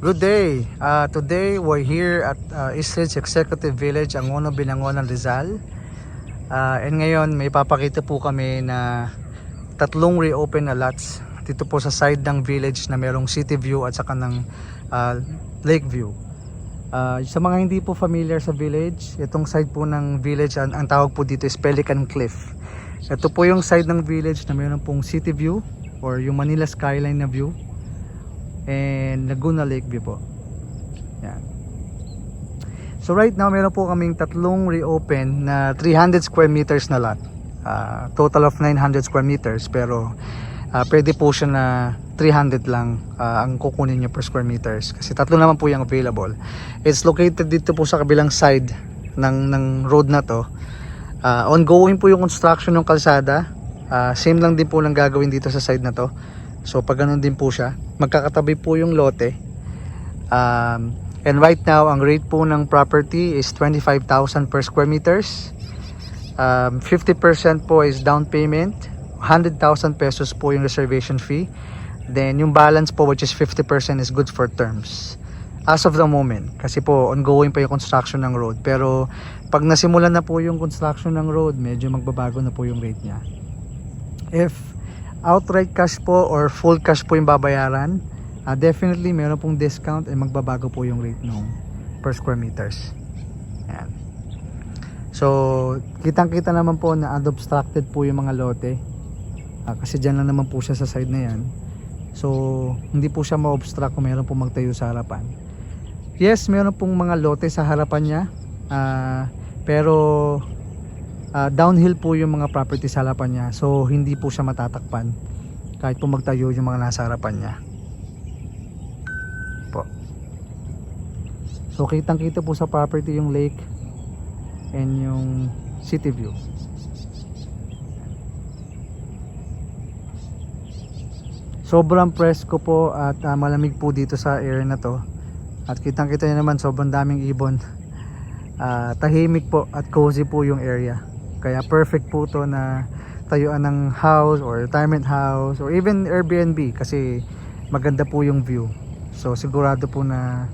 Good day. Today we're here at East Ridge Executive Village, Angono, Binangonan, Rizal. And ngayon may papakita po kami na tatlong reopen na lots dito po sa side ng village na merong city view at saka ng lake view. Sa mga hindi po familiar sa village, itong side po ng village, ang tawag po dito is Pelican Cliff. Ito po yung side ng village na meron pong city view or yung Manila skyline na view and Laguna Lake view po. Yan. So right now meron po kaming tatlong reopen na 300 square meters na lot. Total of 900 square meters, pero pwede po siya na 300 lang ang kukunin nyo per square meters kasi tatlo naman po yung available. It's located dito po sa kabilang side ng road na to. Ongoing po yung construction ng kalsada. Same lang din po lang gagawin dito sa side na to. So pag ganun din po siya, magkakatabi po yung lote. And right now ang rate po ng property is 25,000 per square meters. 50% po is down payment, 100,000 pesos po yung reservation fee. Then yung balance po, which is 50%, is good for terms as of the moment, kasi po ongoing pa yung construction ng road. Pero pag nasimulan na po yung construction ng road, medyo magbabago na po yung rate niya. If outright cash po or full cash po yung babayaran, definitely meron pong discount, magbabago po yung rate nung per square meters. Ayan. So kitang kita naman po na unobstructed po yung mga lote, kasi dyan lang naman po siya sa side na yan. So hindi po siya ma-obstruct kung meron pong magtayo sa harapan. Yes, meron pong mga lote sa harapan niya, pero downhill po yung mga property sa harapan niya, so hindi po siya matatakpan kahit po magtayo yung mga nasa harapan niya po. So kitang kita po sa property yung lake and yung city view. Sobrang presko po at malamig po dito sa area na to, at kitang kita nyo naman sobrang daming ibon. Tahimik po at cozy po yung area, kaya perfect po to na tayuan ng house or retirement house or even Airbnb, kasi maganda po yung view. So sigurado po na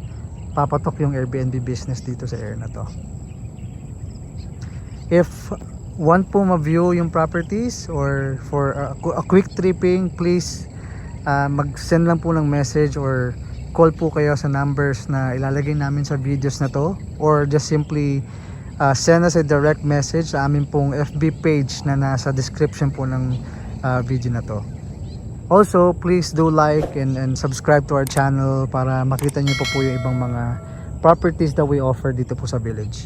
papatok yung Airbnb business dito sa area na to. If want po ma-view yung properties or for a quick tripping, please mag-send lang po ng message or call po kayo sa numbers na ilalagay namin sa videos na to, or just simply send us a direct message sa amin pong FB page na nasa description po ng video na to. Also, please do like and subscribe to our channel para makita nyo po yung ibang mga properties that we offer dito po sa village.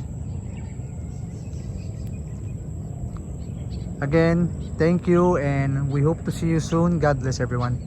Again, thank you and we hope to see you soon. God bless everyone.